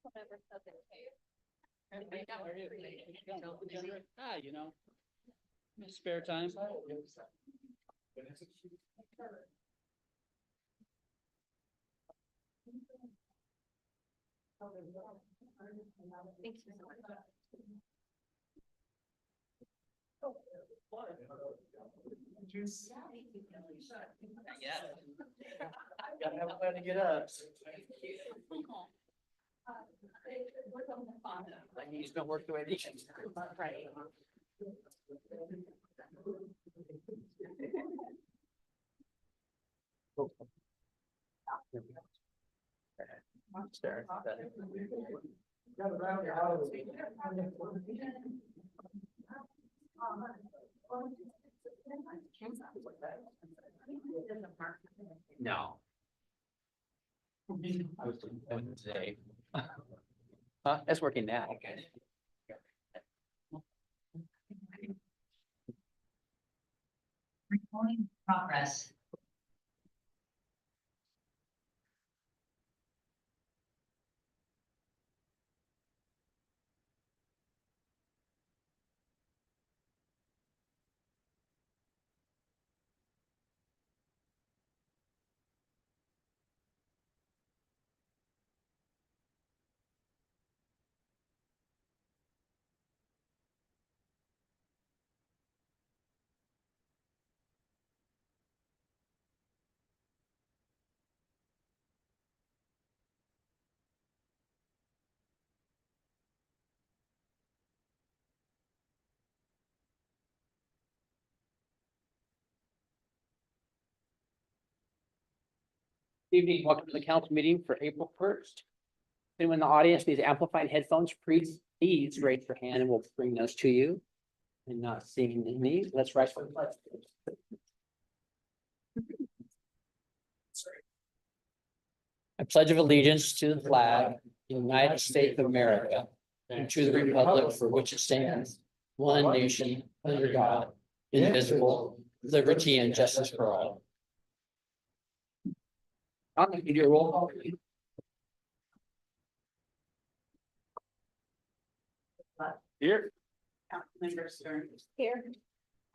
You know, spare time. Thank you so much. Yeah. Gotta have a plan to get up. My knees don't work the way they should. Right. No. I was doing today. Huh? That's working now. Recording progress. Evening, welcome to the council meeting for April 1st. Anyone in the audience needs amplified headphones, please raise your hand and we'll bring those to you. And not seeing any, let's rise for the pledge. I pledge of allegiance to the flag, of the United States of America, and to the republic for which it stands, one nation, under God, indivisible, liberty and justice for all. I'm gonna give you a roll call. Here. Councilmember Stern. Here.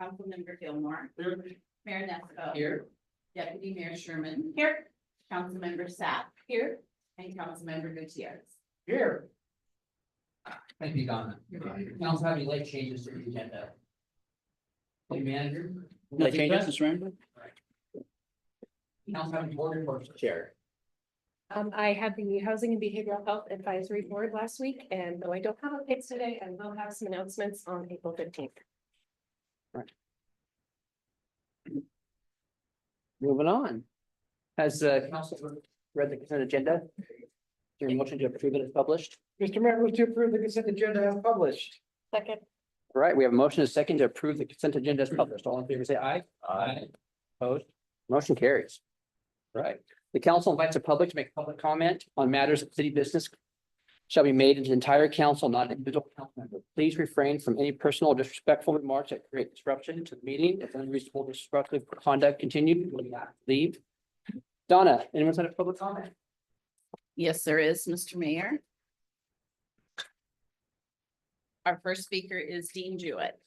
Councilmember Gilmore. Here. Mayor Nesco. Here. Deputy Mayor Sherman. Here. Councilmember Sapp. Here. And Councilmember Gutierrez. Here. Thank you, Donna. Council have any late changes to the agenda? City manager? Late changes, Mr. Randall? Council have any board reports to share? I had the Housing and Behavioral Health Advisory Board last week, and though I don't have updates today, I will have some announcements on April 15th. Moving on. Has council read the consent agenda? Is there a motion to approve it as published? Mr. Mayor, move to approve the consent agenda as published. Second. All right, we have a motion and a second to approve the consent agenda as published. All in favor, say aye. Aye. Opposed? Motion carries. All right, the council invites the public to make public comment on matters of city business shall be made in the entire council, not individual council member. Please refrain from any personal or disrespectful remarks that create disruption to the meeting. If unreasonable disruptive conduct continued, we have to leave. Donna, anyone's had a public comment? Yes, there is, Mr. Mayor. Our first speaker is Dean Jewett.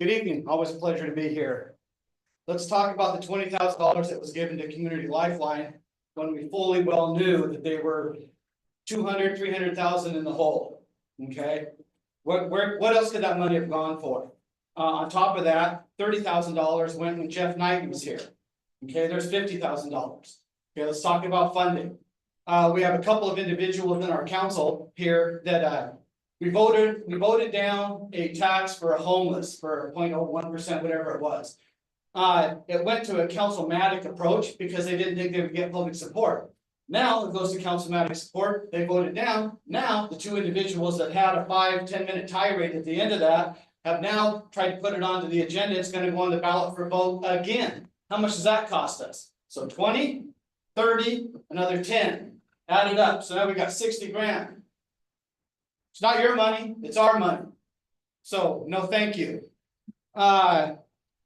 Good evening. Always a pleasure to be here. Let's talk about the $20,000 that was given to Community Lifeline when we fully well knew that they were 200, 300,000 in the hole. Okay, what else could that money have gone for? On top of that, $30,000 went when Jeff Knight was here. Okay, there's $50,000. Okay, let's talk about funding. We have a couple of individuals in our council here that we voted down a tax for a homeless for 0.01%, whatever it was. It went to a councilmatic approach because they didn't think they would get public support. Now it goes to councilmatic support, they voted down. Now the two individuals that had a 5-10 minute tirade at the end of that have now tried to put it onto the agenda. It's gonna go on the ballot for vote again. How much does that cost us? So 20, 30, another 10, add it up. So now we got 60 grand. It's not your money, it's our money. So no, thank you.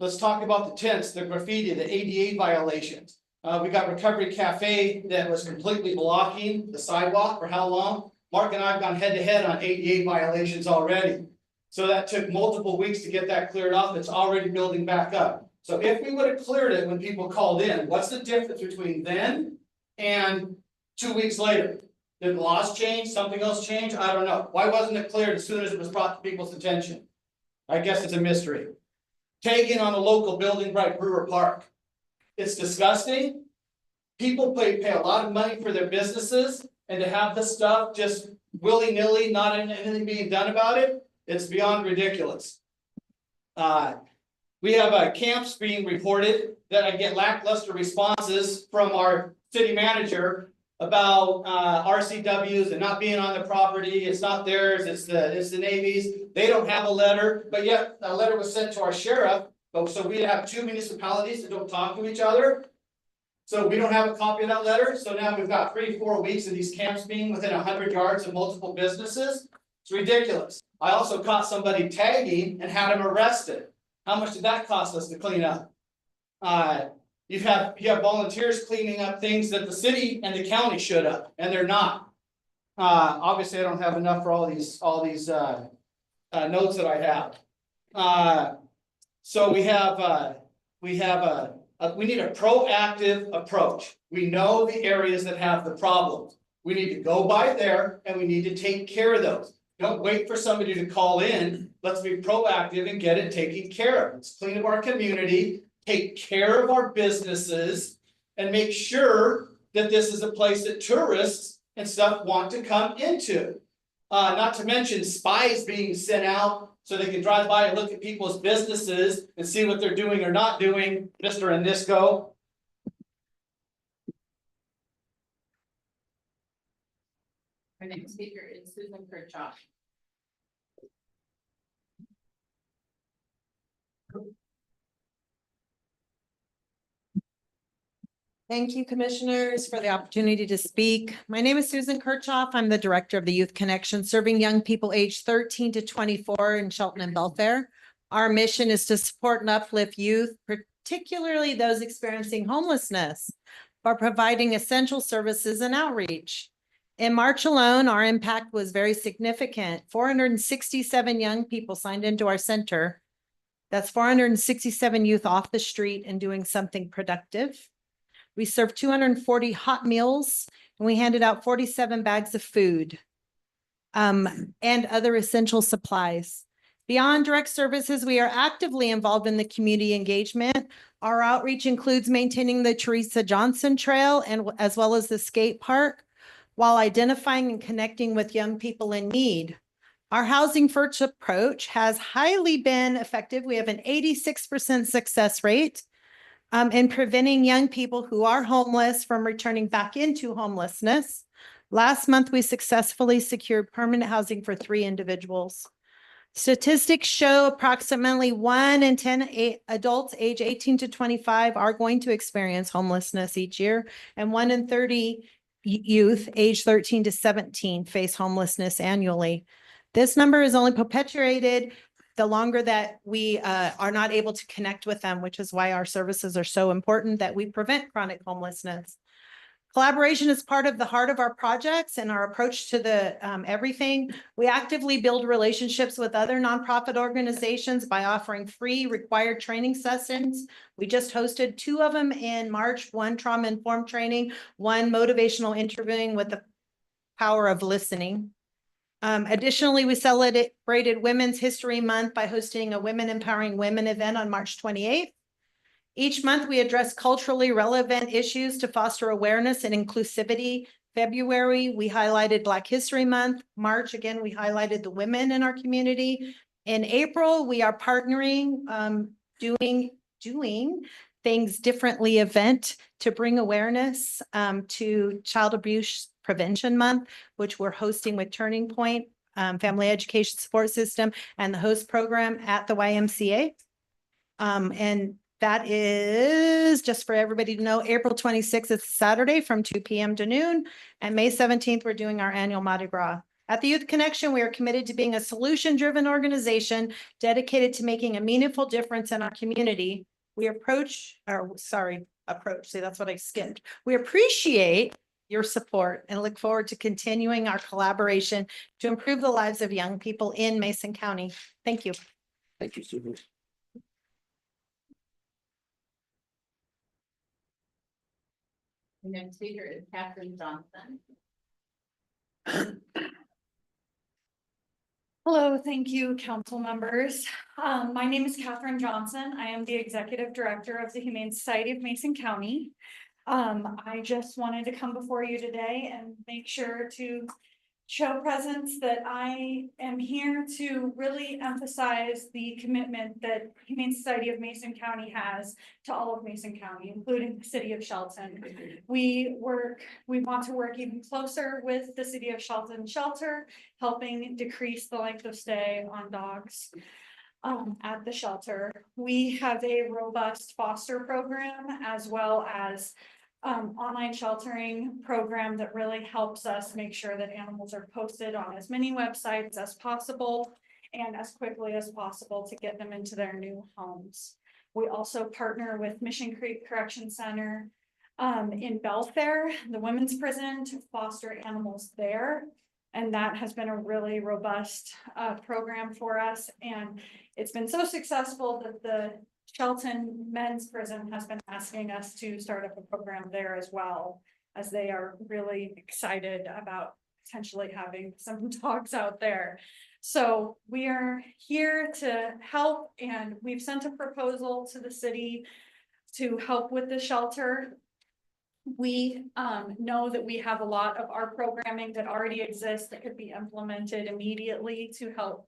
Let's talk about the tents, the graffiti, the ADA violations. We got Recovery Cafe that was completely blocking the sidewalk for how long? Mark and I have gone head to head on 88 violations already. So that took multiple weeks to get that cleared off. It's already building back up. So if we would have cleared it when people called in, what's the difference between then and 2 weeks later? Did the laws change? Something else change? I don't know. Why wasn't it cleared as soon as it was brought to people's attention? I guess it's a mystery. Tagging on a local building right Brewer Park. It's disgusting. People pay a lot of money for their businesses, and to have this stuff just willy-nilly, not anything being done about it, it's beyond ridiculous. We have camps being reported that I get lackluster responses from our city manager about RCWs and not being on the property. It's not theirs, it's the Navy's. They don't have a letter, but yet a letter was sent to our sheriff. So we have two municipalities that don't talk to each other. So we don't have a copy of that letter. So now we've got 3-4 weeks of these camps being within 100 yards of multiple businesses. It's ridiculous. I also caught somebody tagging and had him arrested. How much did that cost us to clean up? You have volunteers cleaning up things that the city and the county should have, and they're not. Obviously, I don't have enough for all these notes that I have. So we need a proactive approach. We know the areas that have the problems. We need to go by there and we need to take care of those. Don't wait for somebody to call in. Let's be proactive and get it taken care of. Let's clean up our community, take care of our businesses, and make sure that this is a place that tourists and stuff want to come into. Not to mention spies being sent out so they can drive by and look at people's businesses and see what they're doing or not doing, Mr. Indisco. Our next speaker is Susan Kirchhoff. Thank you, commissioners, for the opportunity to speak. My name is Susan Kirchhoff. I'm the director of the Youth Connection, serving young people aged 13 to 24 in Shelton and Belfair. Our mission is to support and uplift youth, particularly those experiencing homelessness, by providing essential services and outreach. In March alone, our impact was very significant. 467 young people signed into our center. That's 467 youth off the street and doing something productive. We served 240 hot meals, and we handed out 47 bags of food and other essential supplies. Beyond direct services, we are actively involved in the community engagement. Our outreach includes maintaining the Teresa Johnson Trail and as well as the skate park, while identifying and connecting with young people in need. Our housing first approach has highly been effective. We have an 86% success rate in preventing young people who are homeless from returning back into homelessness. Last month, we successfully secured permanent housing for 3 individuals. Statistics show approximately 1 in 10 adults age 18 to 25 are going to experience homelessness each year, and 1 in 30 youth age 13 to 17 face homelessness annually. This number is only perpetuated the longer that we are not able to connect with them, which is why our services are so important, that we prevent chronic homelessness. Collaboration is part of the heart of our projects and our approach to the everything. We actively build relationships with other nonprofit organizations by offering free required training sessions. We just hosted 2 of them in March, 1 trauma-informed training, 1 motivational interviewing with the power of listening. Additionally, we celebrated Women's History Month by hosting a Women Empowering Women event on March 28th. Each month, we address culturally relevant issues to foster awareness and inclusivity. February, we highlighted Black History Month. March, again, we highlighted the women in our community. In April, we are partnering, doing Things Differently event to bring awareness to Child Abuse Prevention Month, which we're hosting with Turning Point Family Education Support System and the host program at the YMCA. And that is, just for everybody to know, April 26th is Saturday from 2 p.m. to noon, and May 17th, we're doing our annual Mardi Gras. At the Youth Connection, we are committed to being a solution-driven organization dedicated to making a meaningful difference in our community. approach. See, that's what I skimmed. We appreciate your support and look forward to continuing our collaboration to improve the lives of young people in Mason County. Thank you. Thank you, Susan. The next speaker is Catherine Johnson. Hello, thank you, council members. My name is Catherine Johnson. I am the Executive Director of the Humane Society of Mason County. I just wanted to come before you today and make sure to show presence that I am here to really emphasize the commitment that Humane Society of Mason County has to all of Mason County, including the city of Shelton. We want to work even closer with the city of Shelton Shelter, helping decrease the length of stay on dogs at the shelter. We have a robust foster program as well as online sheltering program that really helps us make sure that animals are posted on as many websites as possible and as quickly as possible to get them into their new homes. We also partner with Mission Creek Correction Center in Belfair, the women's prison, to foster animals there. And that has been a really robust program for us. And it's been so successful that the Shelton Men's Prison has been asking us to start up a program there as well, as they are really excited about potentially having some dogs out there. So we are here to help, and we've sent a proposal to the city to help with the shelter. We know that we have a lot of our programming that already exists that could be implemented immediately to help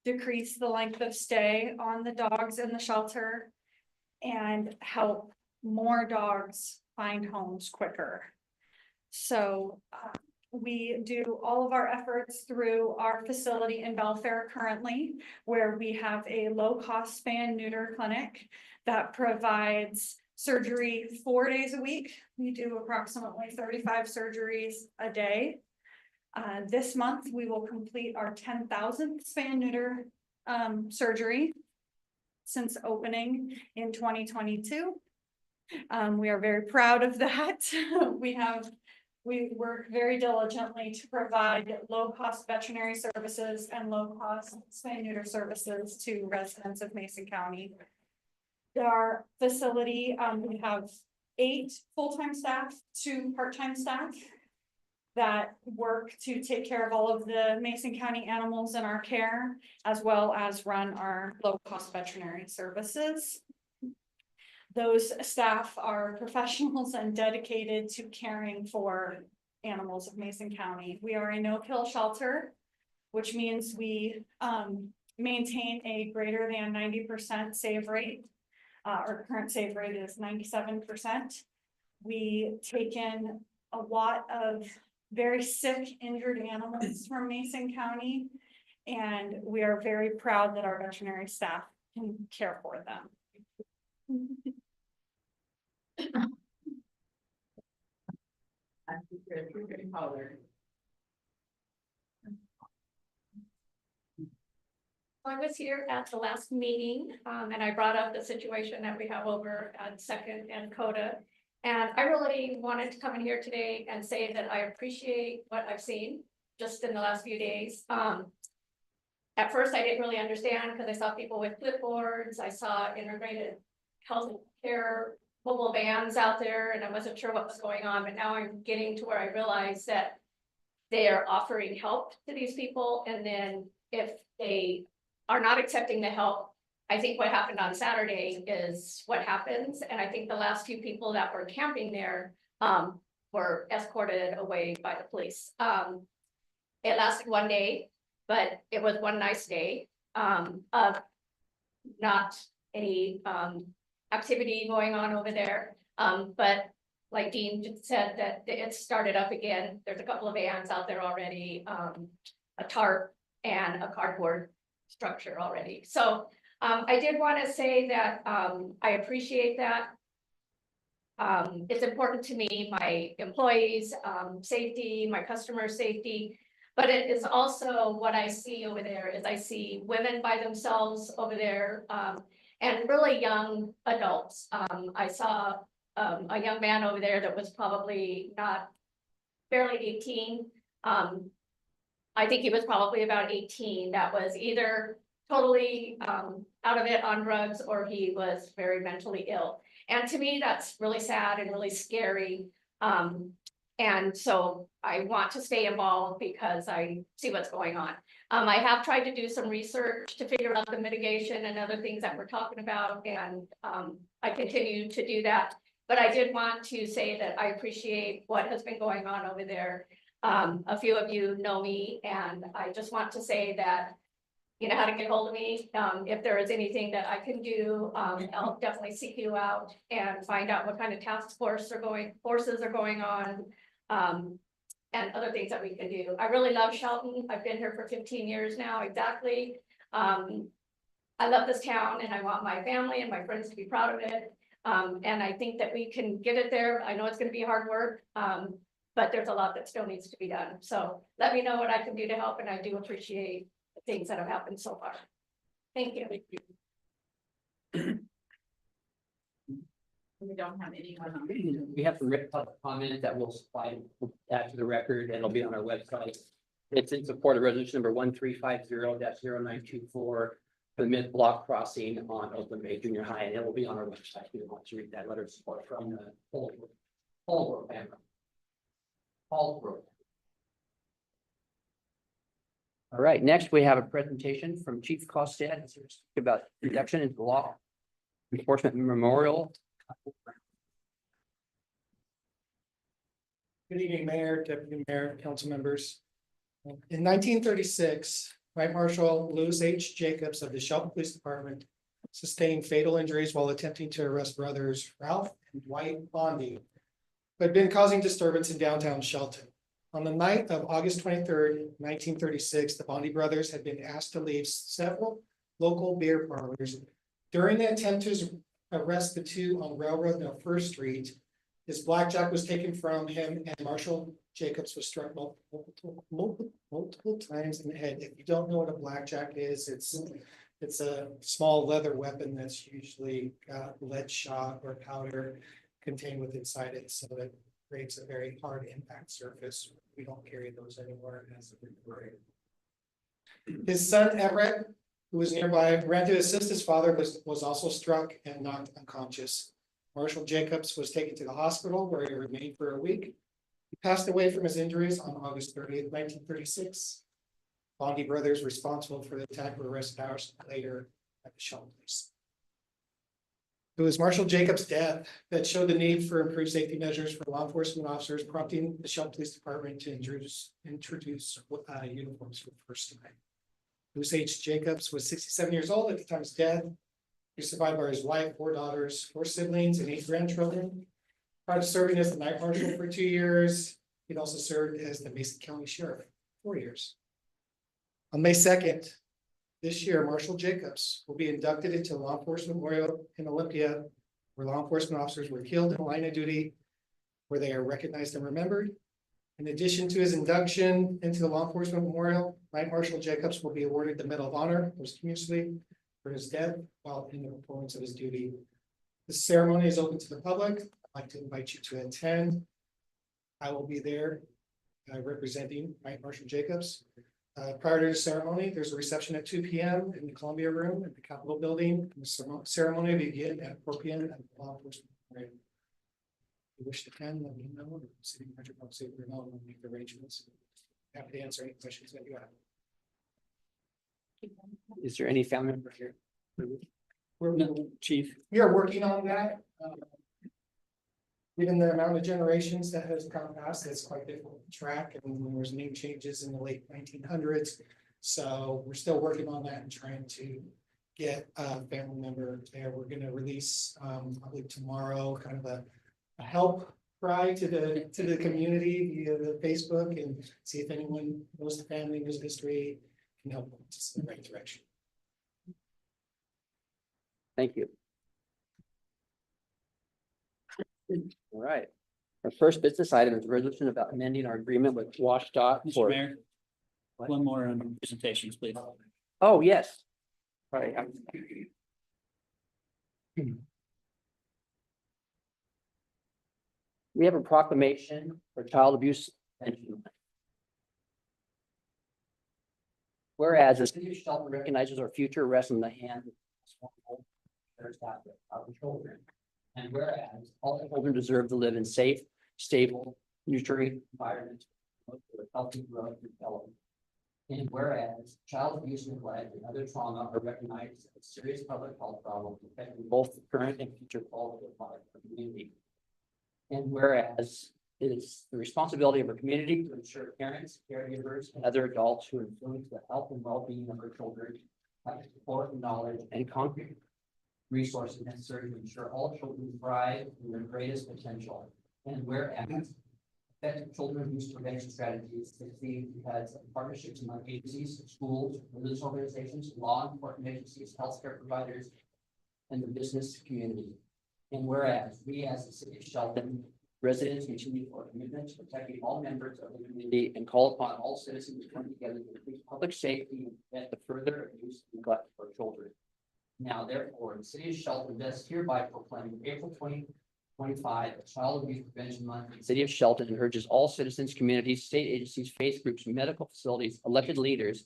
decrease the length of stay on the dogs in the shelter and help more dogs find homes quicker. So we do all of our efforts through our facility in Belfair currently, where we have a low-cost spay and neuter clinic that provides surgery 4 days a week. We do approximately 35 surgeries a day. This month, we will complete our 10,000th spay and neuter surgery since opening in 2022. We are very proud of that. We work very diligently to provide low-cost veterinary services and low-cost spay and neuter services to residents of Mason County. Our facility, we have 8 full-time staff, 2 part-time staff that work to take care of all of the Mason County animals in our care, as well as run our low-cost veterinary services. Those staff are professionals and dedicated to caring for animals of Mason County. We are a no-kill shelter, which means we maintain a greater than 90% save rate. Our current save rate is 97%. We take in a lot of very sick, injured animals from Mason County, and we are very proud that our veterinary staff can care for them. I was here at the last meeting, and I brought up the situation that we have over at Second and Coda. And I really wanted to come in here today and say that I appreciate what I've seen just in the last few days. At first, I didn't really understand because I saw people with clipboards. I saw integrated health care mobile vans out there, and I wasn't sure what was going on. But now I'm getting to where I realize that they are offering help to these people. And then if they are not accepting the help, I think what happened on Saturday is what happens. And I think the last few people that were camping there were escorted away by the police. It lasted 1 day, but it was one nice day of not any activity going on over there. But like Dean just said, that it started up again. There's a couple of vans out there already, a tarp and a cardboard structure already. So I did want to say that I appreciate that. It's important to me, my employees' safety, my customer safety, but it is also what I see over there is I see women by themselves over there and really young adults. I saw a young man over there that was probably not barely 18. I think he was probably about 18, that was either totally out of it on drugs, or he was very mentally ill. And to me, that's really sad and really scary. And so I want to stay involved because I see what's going on. I have tried to do some research to figure out the mitigation and other things that we're talking about, and I continue to do that. But I did want to say that I appreciate what has been going on over there. A few of you know me, and I just want to say that you know how to get hold of me. If there is anything that I can do, I'll definitely seek you out and find out what kind of forces are going on. And other things that we can do. I really love Shelton. I've been here for 15 years now, exactly. I love this town, and I want my family and my friends to be proud of it. And I think that we can get it there. I know it's gonna be hard work, but there's a lot that still needs to be done. So let me know what I can do to help, and I do appreciate the things that have happened so far. Thank you. We don't have anyone on. We have some written public comment that will supply that to the record, and it'll be on our website. It's in support of resolution number 1350-0924 for the mid-block crossing on Oakland Bay Junior High, and it will be on our website. If you want to read that letter of support from the whole family. All right, next we have a presentation from Chief Costed about reduction into law enforcement memorial. Good evening, Mayor, Deputy Mayor, council members. In 1936, Right Marshal Louis H. Jacobs of the Shelton Police Department sustained fatal injuries while attempting to arrest brothers Ralph and Dwight Bondi, who had been causing disturbance in downtown Shelton. On the night of August 23rd, 1936, the Bondi brothers had been asked to leave several local beer parlors. During the attempt to arrest the two on Railroad and First Street, his blackjack was taken from him, and Marshal Jacobs was struck multiple times in the head. If you don't know what a blackjack is, it's a small leather weapon that's usually got lead shot or powder contained within inside it, so that creates a very hard impact surface. We don't carry those anymore as a regret. His son Everett, who was nearby, ran to assist his father, was also struck and knocked unconscious. Marshal Jacobs was taken to the hospital, where he remained for a week. He passed away from his injuries on August 30th, 1936. Bondi brothers responsible for the attack were arrested hours later at the Shelton Police. It was Marshal Jacobs' death that showed the need for improved safety measures for law enforcement officers, prompting the Shelton Police Department to introduce uniforms for the first time. Louis H. Jacobs was 67 years old at the time of his death. He was survived by his wife, 4 daughters, 4 siblings, and 8 grandchildren. Prior to serving as the night marshal for 2 years, he'd also served as the Mason County Sheriff 4 years. On May 2nd, this year, Marshal Jacobs will be inducted into Law Enforcement Memorial in Olympia, where law enforcement officers were killed in the line of duty, where they are recognized and remembered. In addition to his induction into the Law Enforcement Memorial, Night Marshal Jacobs will be awarded the Medal of Honor posthumously for his death while in the performance of his duty. The ceremony is open to the public. I'd like to invite you to attend. I will be there representing Night Marshal Jacobs. Prior to the ceremony, there's a reception at 2 p.m. in the Columbia Room at the Capitol Building. The ceremony will begin at 4 p.m. at the Law Enforcement Memorial. If you wish to attend, let me know. City Manager will make the arrangements. Happy to answer any questions that you have. Is there any family member here? Chief. We are working on that. Given the amount of generations that has come past, it's quite difficult to track, and there was name changes in the late 1900s. So we're still working on that and trying to get a family member there. We're going to release probably tomorrow kind of a help cry to the community via the Facebook, and see if anyone knows the family, knows the history, can help them in the right direction. Thank you. All right. Our first business item is a resolution about amending our agreement with WashDOT Mr. for. Mayor, What? one more on presentations, please. Oh, yes. All right. We have a proclamation for child abuse prevention month. Whereas the city of Shelton recognizes our future rests in the hands of responsible parents out there, our children. And whereas all children deserve to live in safe, stable, nurturing environments with healthy growth and development. And whereas child abuse, neglect, and other trauma are recognized as serious public health problems affecting both the current and future quality of life of the community. And whereas it is the responsibility of our community to ensure parents, caregivers, and other adults who influence the health and well-being of our children have the support, knowledge, and concrete resources necessary to ensure all children thrive in their greatest potential. And whereas effective children abuse prevention strategies succeed because of partnerships among agencies, schools, religious organizations, law enforcement agencies, healthcare providers, and the business community. And whereas we as the city of Shelton residents continue our commitment to protecting all members of the community and call upon all citizens to come together to increase public safety and prevent the further abuse and neglect of our children. Now, therefore, the city of Shelton does hereby proclaim April 2025 a Child Abuse Prevention Month in the city of Shelton and urges all citizens, communities, state agencies, faith groups, medical facilities, elected leaders,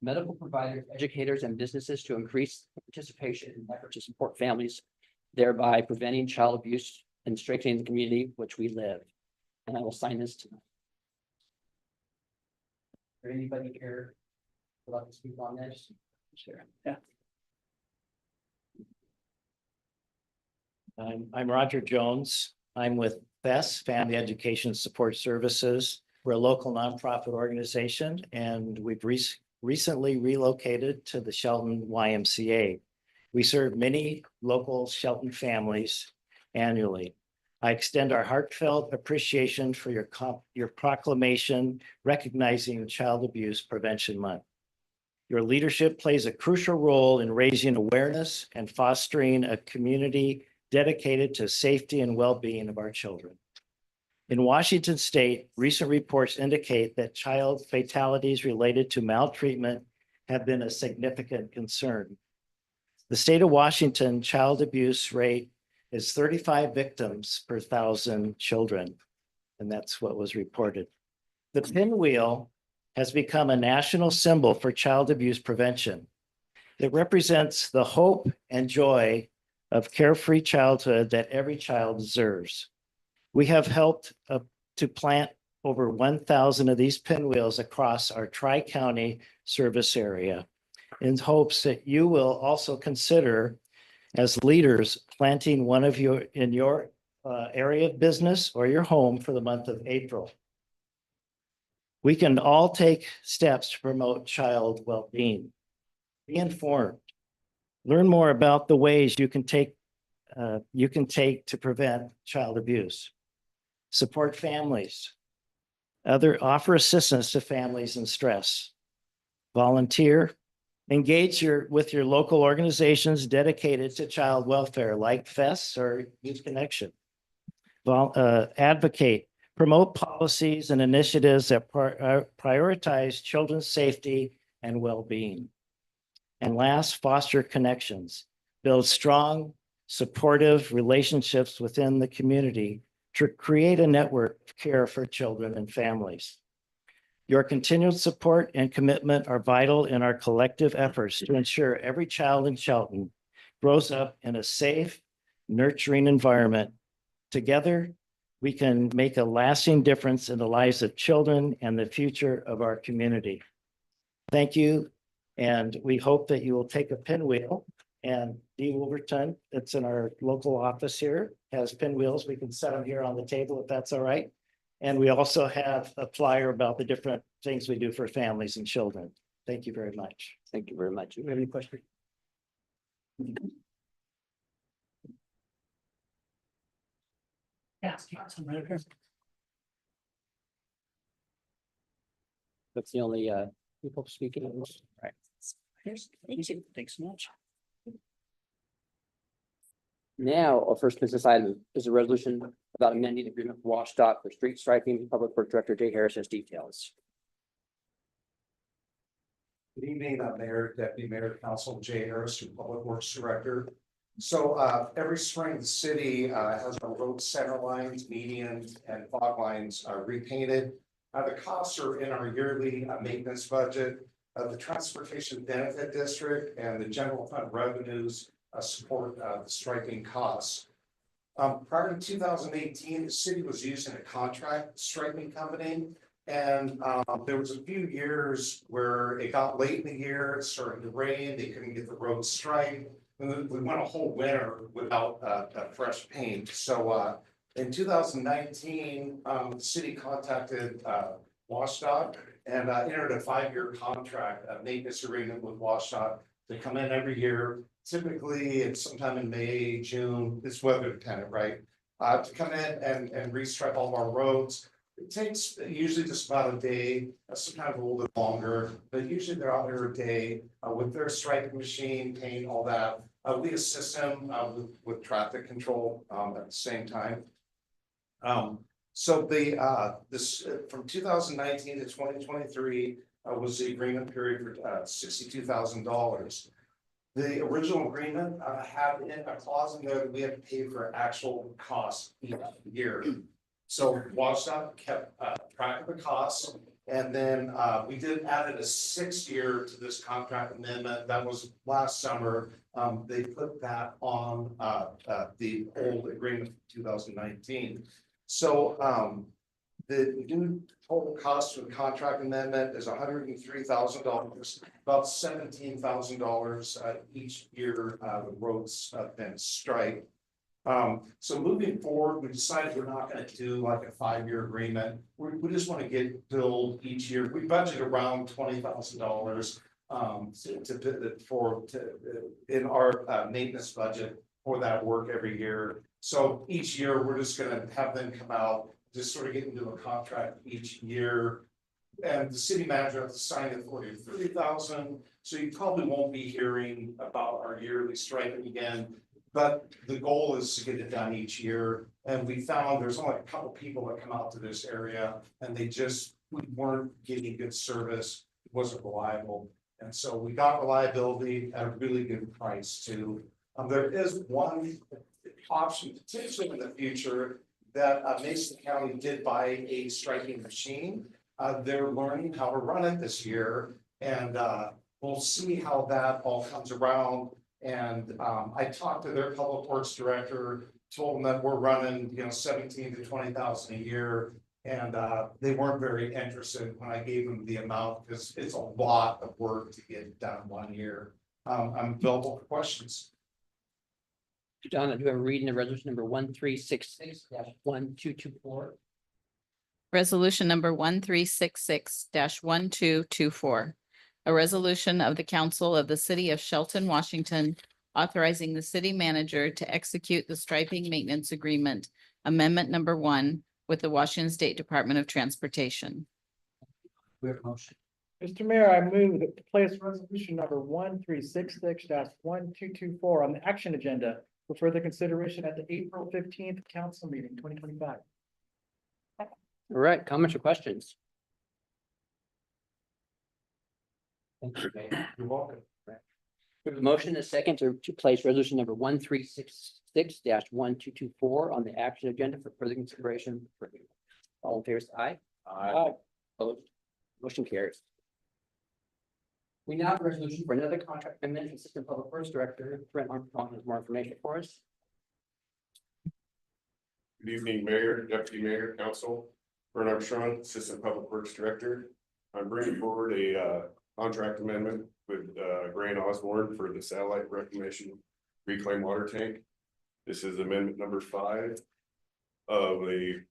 medical providers, educators, and businesses to increase participation in efforts to support families, thereby preventing child abuse and strengthening the community which we live. And I will sign this tonight. Is there anybody here who would like to speak on this? Sure. Yeah. I'm Roger Jones. I'm with FES, Family Education Support Services. We're a local nonprofit organization, and we've recently relocated to the Shelton YMCA. We serve many local Shelton families annually. I extend our heartfelt appreciation for your proclamation recognizing Child Abuse Prevention Month. Your leadership plays a crucial role in raising awareness and fostering a community dedicated to safety and well-being of our children. In Washington State, recent reports indicate that child fatalities related to maltreatment have been a significant concern. The state of Washington child abuse rate is 35 victims per 1,000 children, and that's what was reported. The pinwheel has become a national symbol for child abuse prevention. It represents the hope and joy of carefree childhood that every child deserves. We have helped to plant over 1,000 of these pinwheels across our Tri-County service area in hopes that you will also consider, as leaders, planting one of your in your area of business or your home for the month of April. We can all take steps to promote child well-being. Be informed. Learn more about the ways you can take to prevent child abuse. Support families. Offer assistance to families in stress. Volunteer. Engage with your local organizations dedicated to child welfare, like FES or Youth Connection. Advocate. Promote policies and initiatives that prioritize children's safety and well-being. And last, foster connections. Build strong, supportive relationships within the community to create a network of care for children and families. Your continued support and commitment are vital in our collective efforts to ensure every child in Shelton grows up in a safe, nurturing environment. Together, we can make a lasting difference in the lives of children and the future of our community. Thank you. And we hope that you will take a pinwheel, and Dee Wolverton, that's in our local office here, has pinwheels. We can set them here on the table if that's all right. And we also have a flyer about the different things we do for families and children. Thank you very much. Thank you very much. Do we have any questions? Yes. That's the only people speaking. Right. Thank you. Thanks so much. Now, our first business item is a resolution about amending the agreement with WashDOT for street striping. Public Works Director Jay Harris has details. Good evening, Mayor, Deputy Mayor, Council, Jay Harris, your Public Works Director. So every spring, the city has our road center lines, medians, and fog lines repainted. The costs are in our yearly maintenance budget. The Transportation Benefit District and the general fund revenues support the striping costs. Prior to 2018, the city was using a contract striping company. And there was a few years where it got late in the year, it started to rain, they couldn't get the road striped. And we went a whole winter without fresh paint. So in 2019, the city contacted WashDOT and entered a 5-year contract, a maintenance agreement with WashDOT to come in every year. Typically, it's sometime in May, June, it's weather dependent, right? To come in and restripe all of our roads. It takes usually just about a day, sometimes a little bit longer, but usually they're out there a day with their striping machine, paint, all that. We assist them with traffic control at the same time. So this from 2019 to 2023 was the agreement period for $62,000. The original agreement had a clause in there that we had to pay for actual costs each year. So WashDOT kept track of the costs, and then we did added a 6th year to this contract amendment. That was last summer. They put that on the old agreement from 2019. So the new total cost of the contract amendment is $103,000, about $17,000 each year the roads have been striped. So moving forward, we decided we're not going to do like a 5-year agreement. We just want to get billed each year. We budget around $20,000 in our maintenance budget for that work every year. So each year, we're just going to have them come out, just sort of get into a contract each year. And the city manager has to sign it for $30,000. So you probably won't be hearing about our yearly striping again. But the goal is to get it done each year. And we found there's only a couple people that come out to this area and we weren't getting good service. It wasn't reliable. And so we got reliability at a really good price too. There is one option potentially in the future that Mason County did buy a striping machine. They're learning how to run it this year. And we'll see how that all comes around. And I talked to their public works director, told them that we're running, 17 to 20,000 a year. And they weren't very interested when I gave them the amount because it's a lot of work to get done 1 year. I'm available for questions. Donna, do you have a reading of resolution number 1366-1224? Resolution number 1366-1224. A resolution of the Council of the City of Shelton, Washington, authorizing the city manager to execute the striping maintenance agreement, amendment number 1 with the Washington State Department of Transportation. We have a motion. Mr. Mayor, I move that to place resolution number 1366-1224 on the action agenda for further consideration at the April 15th council meeting, 2025. All right, comments or questions? Thank you, Mayor. You're welcome. We have a motion and a second to place resolution number 1366-1224 on the action agenda for further consideration. All in favor, say aye. Aye. Opposed? Motion carries. We now have a resolution for another contract amendment. Assistant Public Works Director Brent Armstrong has more information for us. Good evening, Mayor, Deputy Mayor, Council. Brent Armstrong, Assistant Public Works Director. I'm bringing forward a contract amendment with Grant Osborne for the satellite reclamation reclaim water tank. This is amendment number 5 of a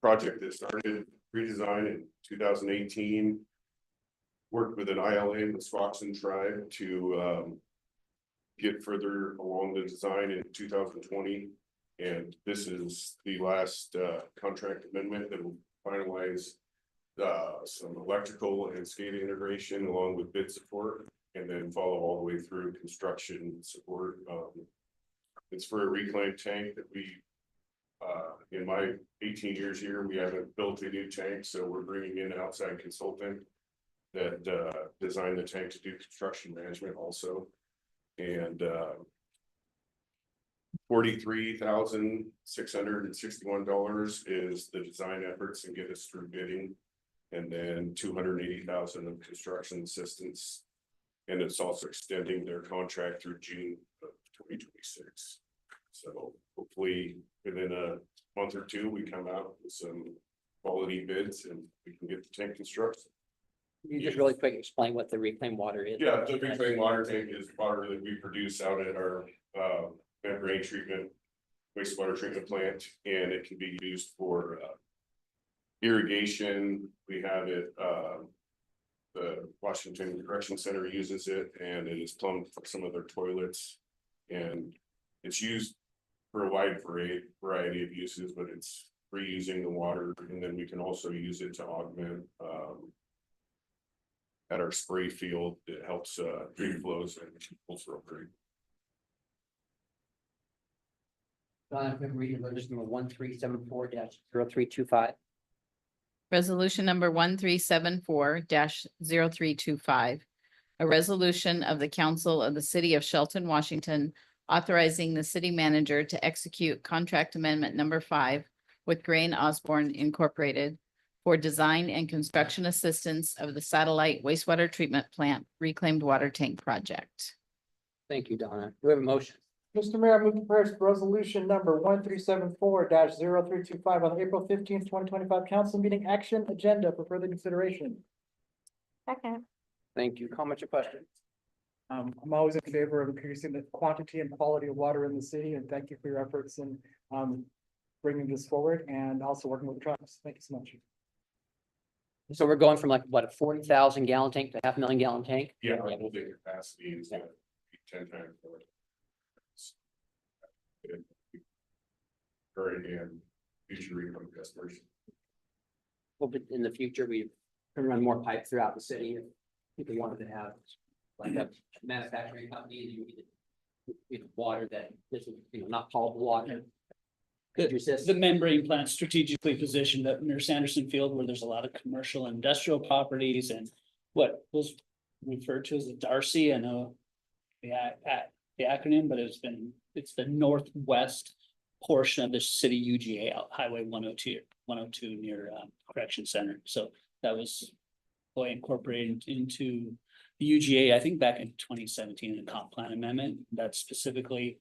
project that started redesign in 2018. Worked with an ILA and the Squaxin tribe to get further along the design in 2020. And this is the last contract amendment that will finalize some electrical and SCADA integration along with bid support, and then follow all the way through construction support. It's for a reclaim tank that we, in my 18 years here, we haven't built a new tank, so we're bringing in an outside consultant that designed the tank to do construction management also. And $43,661 is the design efforts and get us through bidding. And then $280,000 of construction assistance. And it's also extending their contract through June of 2026. So hopefully within a month or two, we come out with some quality bids and we can get the tank constructed. You just really quick explain what the reclaimed water is. Yeah, the reclaimed water tank is water that we produce out at our membrane treatment, wastewater treatment plant, and it can be used for irrigation. We have it, the Washington Correction Center uses it, and it is plumbed for some of their toilets. And it's used for a wide variety of uses, but it's reusing the water, and then we can also use it to augment at our spray field. It helps drain flows and pulls real great. Donna, if we read resolution number 1374-0325. Resolution number 1374-0325. A resolution of the Council of the City of Shelton, Washington, authorizing the city manager to execute contract amendment number 5 with Grain Osborne Incorporated for design and construction assistance of the satellite wastewater treatment plant reclaimed water tank project. Thank you, Donna. Do we have a motion? Mr. Mayor, I move to pass resolution number 1374-0325 on April 15th, 2025 council meeting action agenda for further consideration. Second. Thank you. Comments or questions? I'm always in favor of increasing the quantity and quality of water in the city, and thank you for your efforts in bringing this forward and also working with the tribes. Thank you so much. So we're going from like, what, a 40,000 gallon tank to 500,000 gallon tank? Yeah, our holding capacity is 10 times more. Current and future income customers. Well, but in the future, we can run more pipe throughout the city. If people wanted to have like a manufacturing company, you need water that isn't, not potable water. Could you The membrane plant strategically positioned at near Sanderson Field, where there's a lot of commercial and industrial properties, and what was referred to as the Darcy, I know the acronym, but it's the northwest portion of the city UGA out Highway 102 near Correction Center. So that was incorporated into the UGA, I think back in 2017 in the comp plan amendment that specifically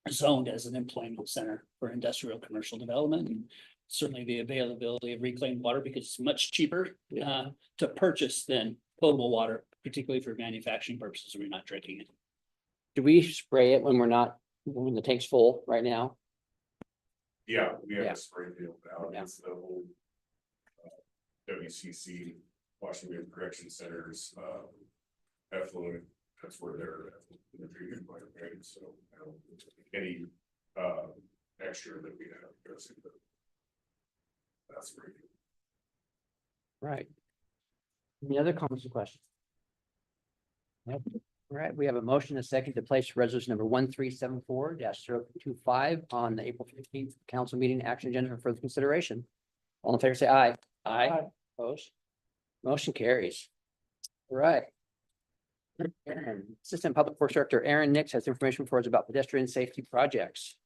zoned as an employment center for industrial commercial development, and certainly the availability of reclaimed water because it's much cheaper to purchase than potable water, particularly for manufacturing purposes. We're not drinking it. Do we spray it when when the tank's full right now? Yeah, we have Yeah. a spray field out. Yeah. It's the whole WCC, Washington Correction Center's effluent. That's where they're in the treatment plant, right? So any extra that we have goes into that's great. Right. Any other comments or questions? Nope. All right, we have a motion and a second to place resolution number 1374-025 on the April 15th council meeting action agenda for further consideration. All in favor, say aye. Aye. Opposed? Motion carries. All right. Assistant Public Works Director Aaron Nix has information for us about pedestrian safety projects.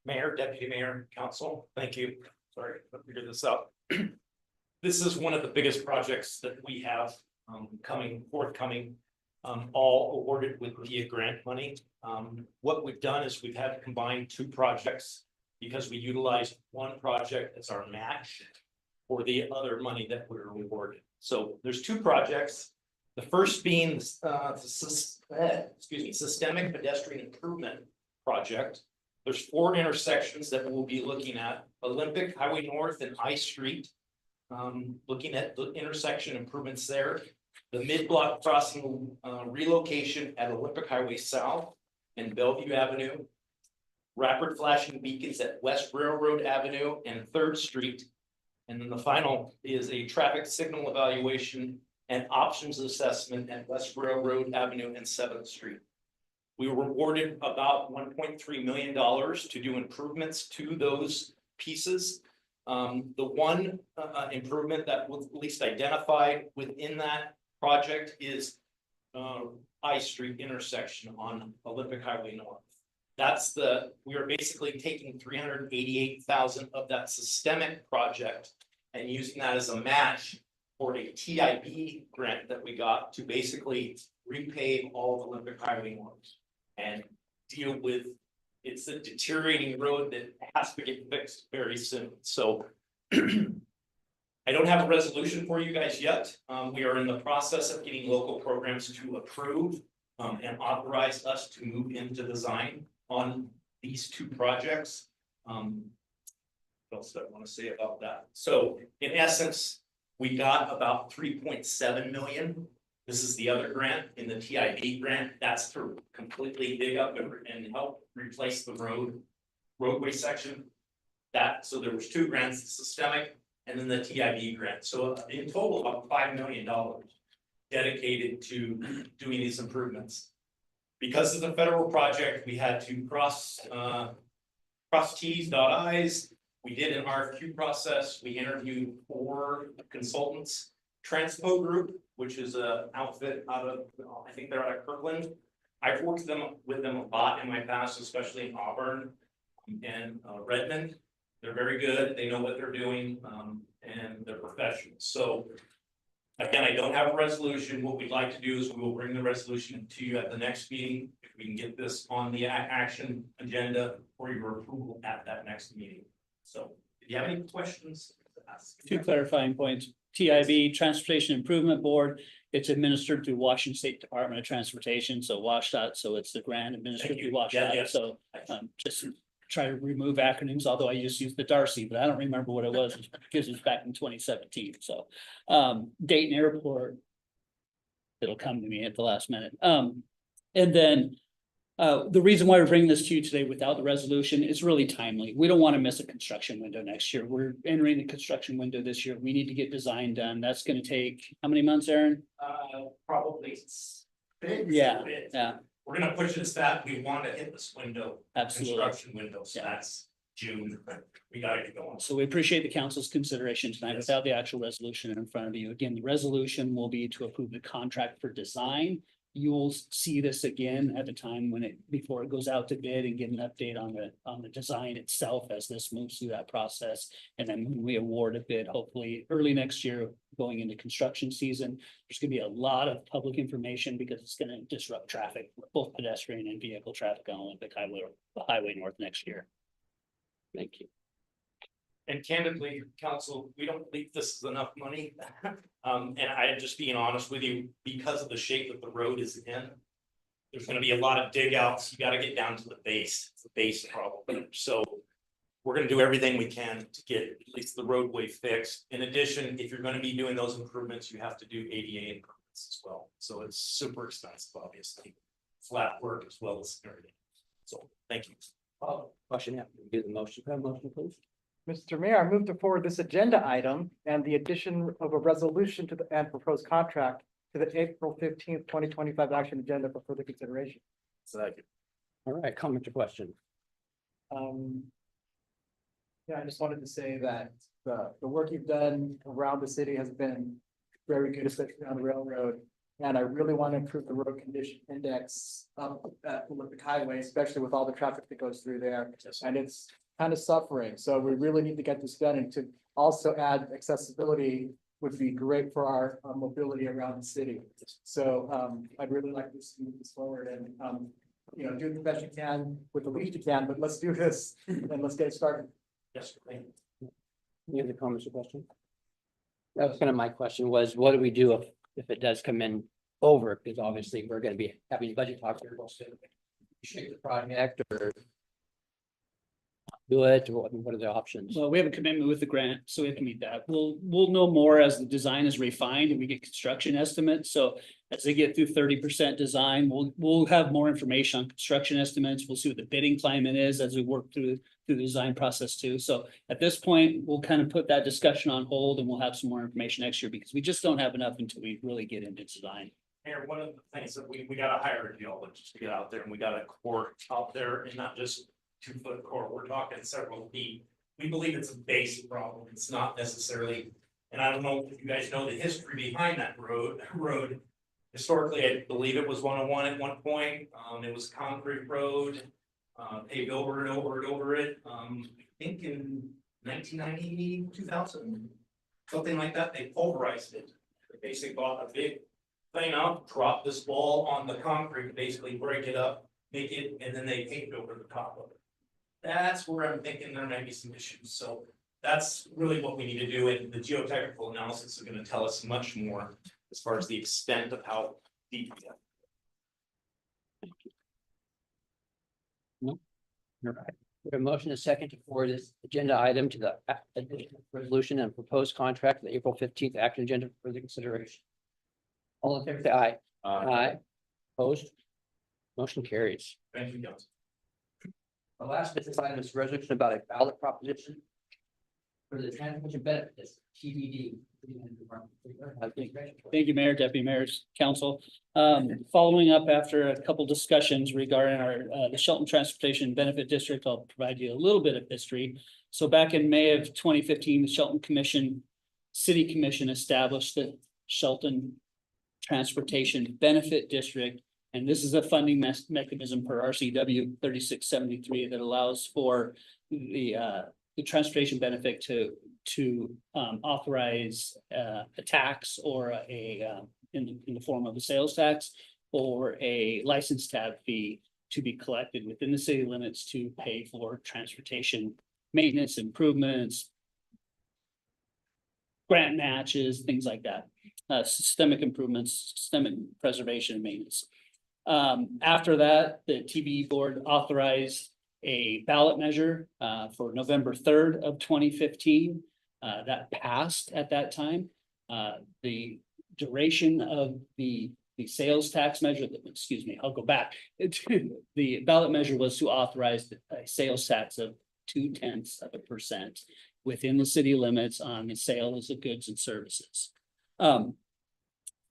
Mayor, Deputy Mayor, Council, thank you. Sorry, let me figure this out. This is one of the biggest projects that we have forthcoming, all awarded with VIA grant money. What we've done is we've had to combine two projects because we utilized one project as our match for the other money that we were awarded. So there's two projects. The first being Systemic Pedestrian Improvement Project. There's 4 intersections that we'll be looking at: Olympic Highway North and I Street. Looking at the intersection improvements there. The mid-block crossing relocation at Olympic Highway South and Bellevue Avenue. Rapid flashing beacons at West Railroad Avenue and 3rd Street. And then the final is a traffic signal evaluation and options assessment at West Railroad Avenue and 7th Street. We were awarded about $1.3 million to do improvements to those pieces. The one improvement that was at least identified within that project is I Street intersection on Olympic Highway North. we are basically taking 388,000 of that systemic project and using that as a match for a TIB grant that we got to basically repave all of Olympic Highway loans and deal with, it's a deteriorating road that has to get fixed very soon. So I don't have a resolution for you guys yet. We are in the process of getting local programs to approve and authorize us to move into design on these two projects. What else do I want to say about that? So in essence, we got about 3.7 million. This is the other grant in the TIB grant. That's to completely dig up and help replace the roadway section. So there was two grants, the systemic and then the TIB grant. So in total, about $5 million dedicated to doing these improvements. Because of the federal project, we had to cross T's, dot I's. We did an RFQ process. We interviewed 4 consultants. Transpo Group, which is an outfit out of, I think they're out of Kirkland. I've worked with them a lot in my past, especially in Auburn and Redmond. They're very good. They know what they're doing, and they're professionals. So again, I don't have a resolution. What we'd like to do is we will bring the resolution to you at the next meeting. If we can get this on the action agenda for your approval at that next meeting. So if you have any questions, ask. 2 clarifying points. TIB, Transportation Improvement Board, it's administered through Washington State Department of Transportation, so WashDOT, so it's the grant administered through WashDOT. Yes. So just try to remove acronyms, although I used to use the Darcy, but I don't remember what it was because it was back in 2017. So Dayton Airport, it'll come to me at the last minute. And then the reason why we're bringing this to you today without the resolution is really timely. We don't want to miss a construction window next year. We're entering the construction window this year. We need to get design done. That's going to take how many months, Aaron? Probably 6. Yeah. We're gonna push it as that. We want to hit this window. Absolutely. Construction window, so that's June. We gotta get going. So we appreciate the council's consideration tonight without the actual resolution in front of you. Again, the resolution will be to approve the contract for design. You will see this again at the time before it goes out to bid and get an update on the design itself as this moves through that process. And then when we award a bid, hopefully early next year, going into construction season, there's gonna be a lot of public information because it's gonna disrupt traffic, both pedestrian and vehicle traffic on Olympic Highway North next year. Thank you. And candidly, council, we don't believe this is enough money. And I'm just being honest with you, because of the shape that the road is in. There's gonna be a lot of dig outs. You gotta get down to the base. It's the base problem. So we're gonna do everything we can to get at least the roadway fixed. In addition, if you're gonna be doing those improvements, you have to do ADA improvements as well. So it's super expensive, obviously. Flat work as well as everything. So thank you. Question, yeah, do the motion. Have a motion, please. Mr. Mayor, I move to forward this agenda item and the addition of a resolution to the and proposed contract to the April 15th, 2025 action agenda for further consideration. Second. All right, comment or question? Yeah, I just wanted to say that the work you've done around the city has been very good, especially on the railroad. And I really want to improve the road condition index up at Olympic Highway, especially with all the traffic that goes through there. And it's kind of suffering. So we really need to get this done, and to also add accessibility would be great for our mobility around the city. So I'd really like to move this forward and do the best you can with the least you can, but let's do this and let's get it started. Yes, thank you. Any other comments or questions? That was kind of my question was, what do we do if it does come in over? Because obviously we're going to be having budget talks here. We'll shape the project or do it, or what are the options? Well, we have a commitment with the grant, so we have to meet that. We'll know more as the design is refined and we get construction estimates. So as they get through 30% design, we'll have more information on construction estimates. We'll see what the bidding climate is as we work through the design process too. So at this point, we'll kind of put that discussion on hold and we'll have some more information next year because we just don't have enough until we really get into design. Mayor, one of the things that we gotta hire a geologist to get out there, and we got a core out there, and not just 2-foot core, we're talking several feet. We believe it's a base problem. It's not necessarily, and I don't know if you guys know the history behind that road. Historically, I believe it was 101 at one point. It was a concrete road. paved over and over and over it, I think in 1990, 2000, something like that, they pulverized it. They basically bought a big thing up, dropped this ball on the concrete, basically break it up, make it, and then they paved over the top of it. That's where I'm thinking there might be some issues, so that's really what we need to do, and the geotechnical analysis is gonna tell us much more as far as the extent of how deep. All right. We have a motion and a second to forward this agenda item to the additional resolution and proposed contract, the April 15th action agenda for the consideration. All in favor, say aye. Aye. Opposed? Motion carries. Thank you, Council. The last business item is a resolution about a ballot proposition for the transmission benefits, TDD. Thank you, Mayor, Deputy Mayor's Council. Following up after a couple discussions regarding our, the Shelton Transportation Benefit District, I'll provide you a little bit of history. So back in May of 2015, the Shelton City Commission established the Shelton Transportation Benefit District. And this is a funding mechanism per RCW 3673 that allows for the transportation benefit to authorize a tax or in the form of a sales tax or a license tab fee to be collected within the city limits to pay for transportation maintenance, improvements, grant matches, things like that. Systemic improvements, systemic preservation and maintenance. After that, the TBE board authorized a ballot measure for November 3rd of 2015. That passed at that time. The duration of the sales tax measure, excuse me, I'll go back. The ballot measure was to authorize a sales tax of 0.2% within the city limits on the sales of goods and services.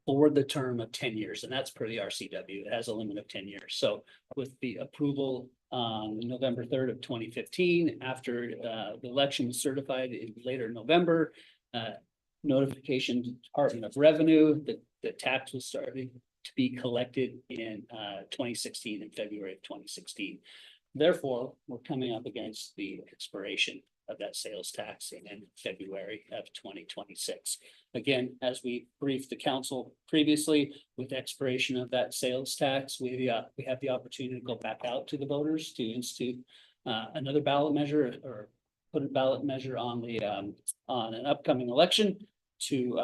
For the term of 10 years, and that's per the RCW. It has a limit of 10 years. So with the approval on November 3rd of 2015, after the election was certified in later November, notification to Department of Revenue that the tax was starting to be collected in 2016, in February of 2016. Therefore, we're coming up against the expiration of that sales tax in February of 2026. Again, as we briefed the council previously, with expiration of that sales tax, we have the opportunity to go back out to the voters to institute another ballot measure or put a ballot measure on the on an upcoming election to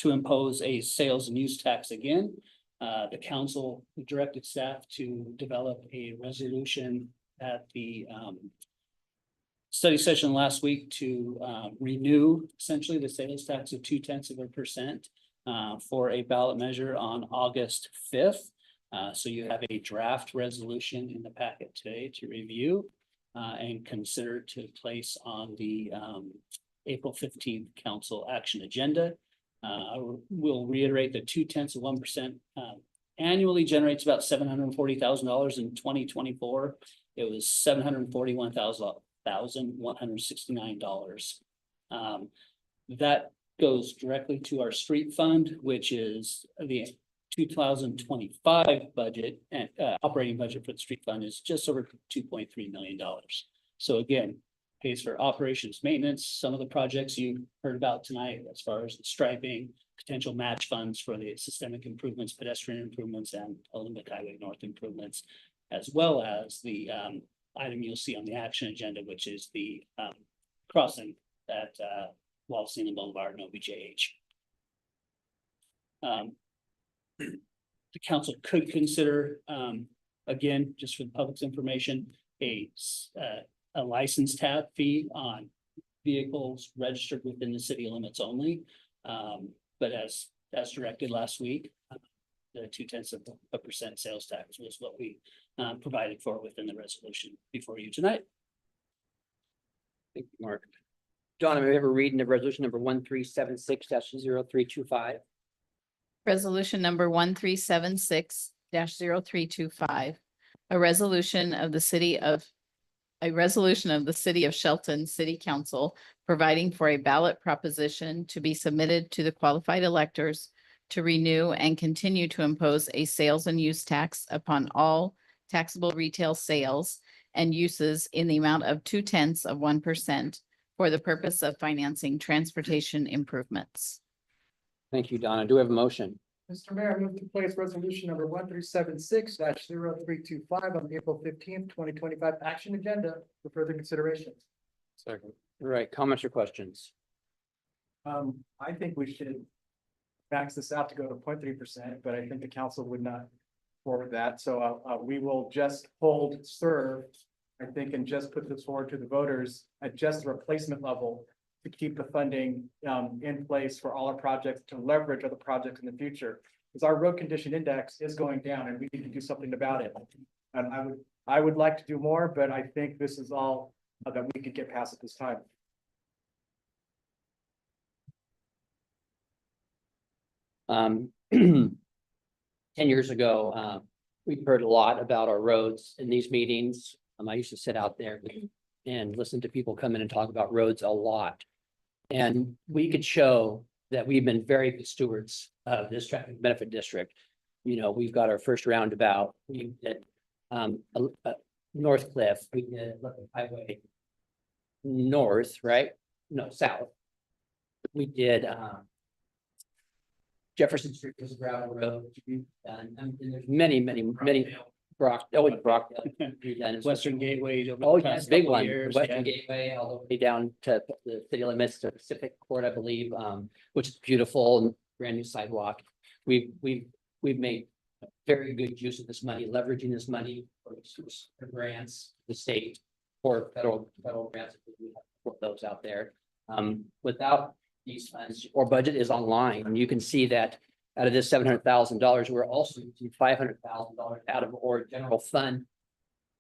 impose a sales and use tax again. The council directed staff to develop a resolution at the study session last week to renew essentially the sales tax of 0.2% for a ballot measure on August 5th. So you have a draft resolution in the packet today to review and consider to place on the April 15th council action agenda. We'll reiterate that 0.2% annually generates about $740,000 in 2024. It was $741,169. That goes directly to our street fund, which is the 2025 budget and operating budget for the street fund is just over $2.3 million. So again, pays for operations, maintenance, some of the projects you heard about tonight, as far as the striping, potential match funds for the systemic improvements, pedestrian improvements, and Olympic Highway North improvements, as well as the item you'll see on the action agenda, which is the crossing at Walsingham Boulevard and OBJH. The council could consider, again, just for the public's information, a license tab fee on vehicles registered within the city limits only. But as directed last week, the 0.2% sales tax was what we provided for within the resolution before you tonight. Thank you, Mark. Donna, may we have a reading of resolution number 1376-0325? Resolution number 1376-0325. A resolution of the city of Shelton City Council providing for a ballot proposition to be submitted to the qualified electors to renew and continue to impose a sales and use tax upon all taxable retail sales and uses in the amount of 0.2% for the purpose of financing transportation improvements. Thank you, Donna. Do we have a motion? Mr. Mayor, I move to place resolution number 1376-0325 on April 15th, 2025 action agenda for further consideration. Second. All right, comments or questions? I think we should max this out to go to 0.3%, but I think the council would not forward that. So we will just hold serve, I think, and just put this forward to the voters at just the replacement level to keep the funding in place for all our projects, to leverage other projects in the future. Because our road condition index is going down and we need to do something about it. And I would like to do more, but I think this is all that we could get past at this time. Um, 10 years ago, we heard a lot about our roads in these meetings. I used to sit out there and listen to people come in and talk about roads a lot. And we could show that we've been very good stewards of this traffic benefit district. You know, we've got our first roundabout, we did North Cliff, we did Highway North, right? No, south. We did Jefferson Street was a gravel road. And there's many Brock, Western Gateway. over the Oh, past yes, big couple one, years, Western yeah. Gateway, all the way down to the city limits to Pacific Court, I believe, which is beautiful and brand new sidewalk. We've made very good use of this money, leveraging this money for grants, the state, or federal grants, if we have to put those out there. Without these funds, our budget is online, and you can see that out of this $700,000, we're also using $500,000 out of our general fund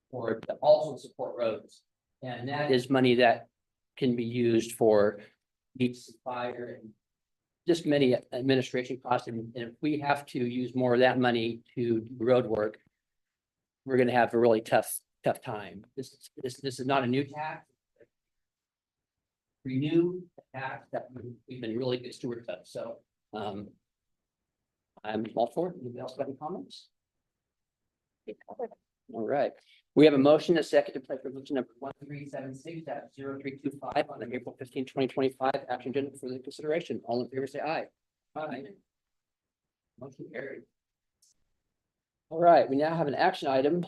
or to also support roads. And that is money that can be used for police, fire, and just many administration costs. And if we have to use more of that money to do road work, we're gonna have a really tough time. This is not a new tax. Renew the tax that we've been really good stewards of. So I'm all for it. Anybody else got any comments? All right, we have a motion, a second to place resolution number 1376-0325 on the April 15, 2025 action agenda for the consideration. All in favor, say aye. Aye. Motion carried. All right, we now have an action item.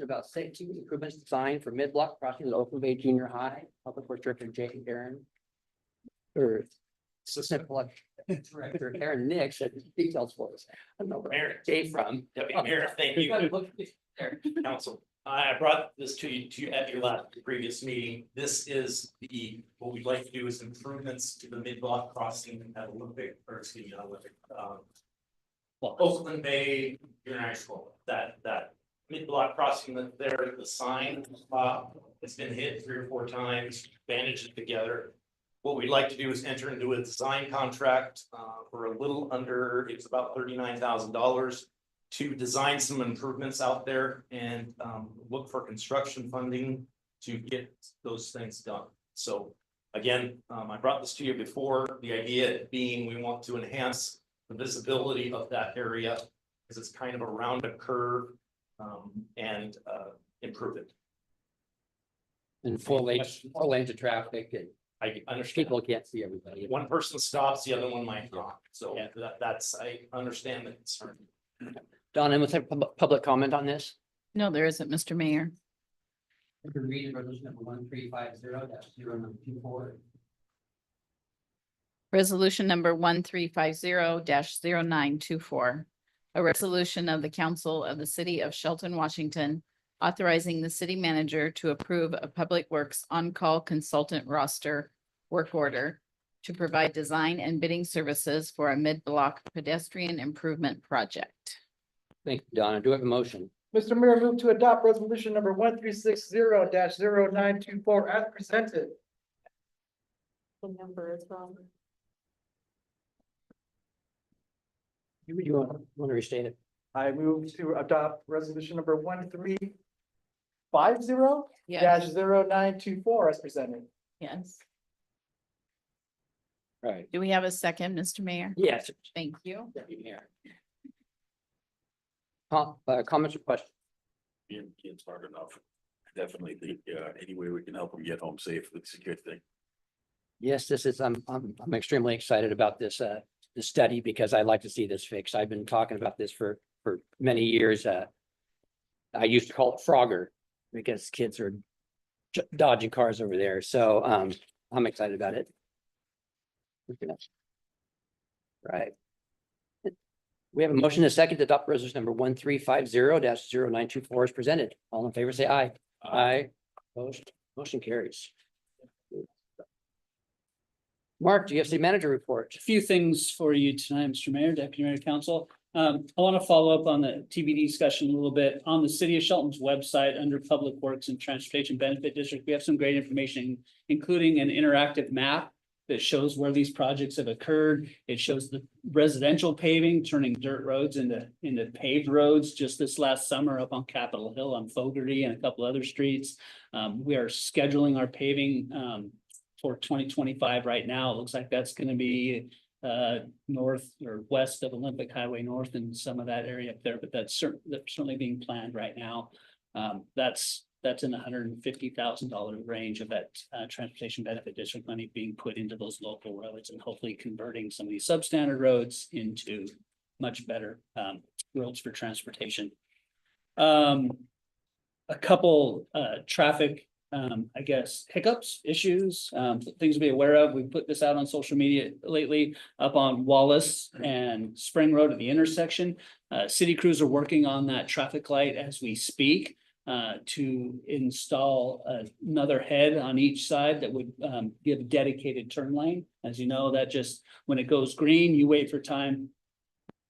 About safety improvements design for mid-block crossing at Oakland Bay Junior High. Public Works Director Jay Aaron. Or Assistant Director Aaron Nix at details for us. I don't know where Jay from. Deputy Mayor, thank you. Council, I brought this to you at your previous meeting. This is what we'd like to do is improvements to the mid-block crossing at Olympic, or excuse me, not Olympic, Oakland Bay Junior High School. That mid-block crossing that there, the sign, it's been hit 3 or 4 times, bandaged it together. What we'd like to do is enter into a design contract for a little under, it's about $39,000 to design some improvements out there and look for construction funding to get those things done. So again, I brought this to you before, the idea being we want to enhance the visibility of that area because it's kind of around a curve and improve it. And 4 lanes of traffic and I understand. people can't see everybody. One person stops, the other one might not. So that's, I understand the concern. Donna, let's have public comment on this. No, there isn't, Mr. Mayor. I can read resolution number 1350-0924. Resolution number 1350-0924. A resolution of the Council of the City of Shelton, Washington, authorizing the city manager to approve a Public Works on-call consultant roster work order to provide design and bidding services for a mid-block pedestrian improvement project. Thank you, Donna. Do I have a motion? Mr. Mayor, move to adopt resolution number 1360-0924 as presented. The number is wrong. You want to restate it? I move to adopt resolution number 1350-0924 Yes, as presented. yes. Right. Do we have a second, Mr. Mayor? Yes. Thank you. Deputy Mayor. Comments or questions? Being kids hard enough. I definitely think, any way we can help them get home safe, it's a good thing. Yes, this is, I'm extremely excited about this, this study because I'd like to see this fixed. I've been talking about this for many years. I used to call it Frogger because kids are dodging cars over there. So, I'm excited about it. Right. We have a motion and a second to adopt resolution number 1350-0924 is presented. All in favor, say aye. Aye. Opposed, motion carries. Mark, do you have city manager report? A few things for you tonight, Mr. Mayor, Deputy Mayor, Council. I want to follow up on the TBD discussion a little bit. On the City of Shelton's website, under Public Works and Transportation Benefit District, we have some great information, including an interactive map that shows where these projects have occurred. It shows the residential paving, turning dirt roads into paved roads just this last summer up on Capitol Hill on Fogarty and a couple other streets. We are scheduling our paving for 2025 right now. It looks like that's going to be north or west of Olympic Highway North and some of that area up there, but that's certainly being planned right now. That's in the $150,000 range of that transportation benefit district money being put into those local roads and hopefully converting some of these substandard roads into much better roads for transportation. A couple traffic I guess hiccups, issues, things to be aware of. We put this out on social media lately up on Wallace and Spring Road at the intersection. City crews are working on that traffic light as we speak to install another head on each side that would give a dedicated turn lane. As you know, that just when it goes green, you wait for time,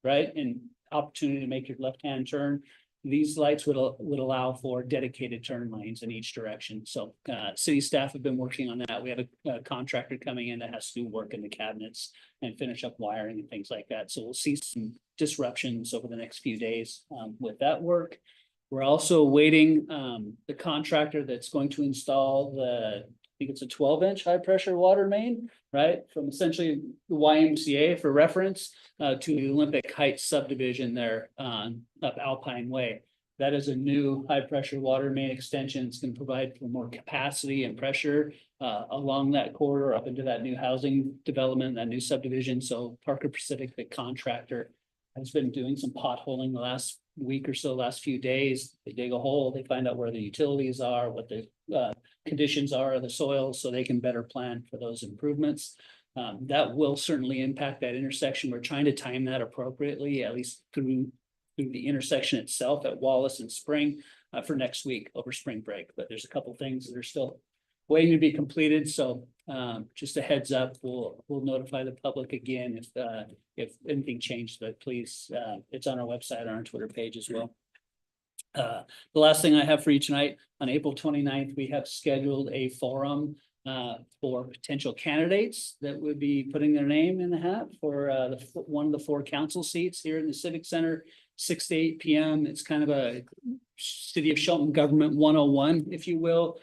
right? And opportunity to make your left-hand turn. These lights would allow for dedicated turn lanes in each direction. So city staff have been working on that. We have a contractor coming in that has to do work in the cabinets and finish up wiring and things like that. So we'll see some disruptions over the next few days with that work. We're also waiting the contractor that's going to install I think it's a 12-inch high pressure water main, right? From essentially the YMCA for reference to the Olympic Heights subdivision there up Alpine Way. That is a new high pressure water main extension. It's going to provide for more capacity and pressure along that corridor up into that new housing development, that new subdivision. So Parker Pacific, the contractor, has been doing some potholing the last week or so, last few days. They dig a hole, they find out where the utilities are, what the conditions are of the soil, so they can better plan for those improvements. That will certainly impact that intersection. We're trying to time that appropriately, at least through the intersection itself at Wallace and Spring for next week over spring break. But there's a couple things that are still waiting to be completed. So just a heads up, we'll notify the public again if anything changed, but please, it's on our website, on our Twitter page as well. The last thing I have for you tonight, on April 29th, we have scheduled a forum for potential candidates that would be putting their name in the hat for one of the 4 council seats here in the Civic Center, 6 to 8 p.m. It's kind of a City of Shelton Government 101, if you will.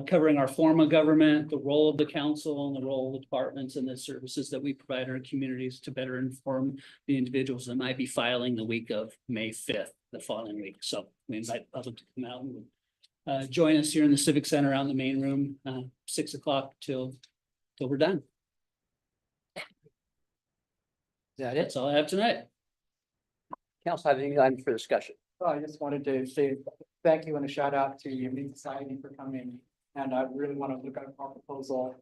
Covering our form of government, the role of the council and the role of the departments and the services that we provide in our communities to better inform the individuals that might be filing the week of May 5th, the following week. So we invite the public to come out and join us here in the Civic Center out in the main room, 6 o'clock till we're done. Is that it? That's all I have tonight. Council have any items for discussion? I just wanted to say thank you and a shout out to Humane Society for coming. And I really want to look at our proposal,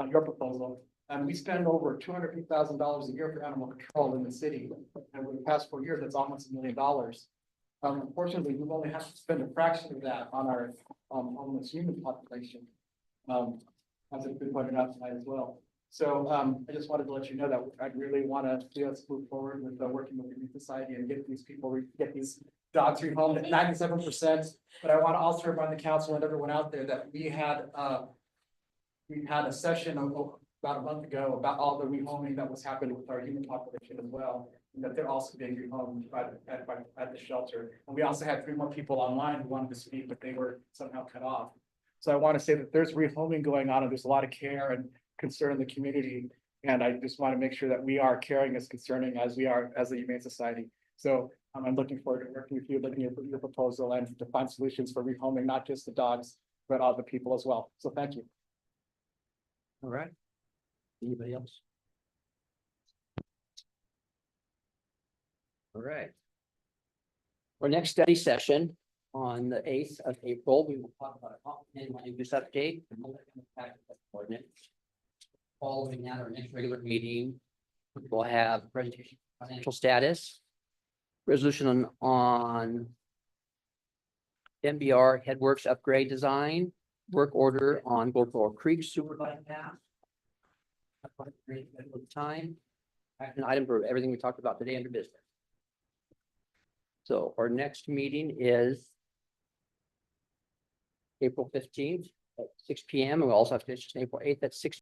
your proposal. And we spend over $250,000 a year for animal control in the city. And over the past 4 years, that's almost $1 million. Unfortunately, we've only had to spend a fraction of that on our homeless human population. As it's been pointed out tonight as well. So I just wanted to let you know that I really want to see us move forward with working with the Humane Society and get these people, get these dogs rehomed at 97%. But I want to also remind the council and everyone out there that we had a session about a month ago about all the rehoming that was happening with our human population as well, and that they're also being rehomed at the shelter. And we also had 3 more people online who wanted to speak, but they were somehow cut off. So I want to say that there's rehoming going on, and there's a lot of care and concern in the community. And I just want to make sure that we are caring as concerning as we are as the Humane Society. So I'm looking forward to working with you, looking at your proposal and to find solutions for rehoming, not just the dogs, but other people as well. So thank you. All right. Anybody else? All right. Our next study session on the eighth of April, we will talk about a comprehensive land use update. And multi-family tax ordinance. Following that, our next regular meeting, we'll have presentation of financial status. Resolution on MBR Headworks upgrade design, work order on Goldboro Creek sewer bypass. Time, action item for everything we talked about today under business. So our next meeting is April 15th at 6 p.m. and we'll also have finished April 8th at 6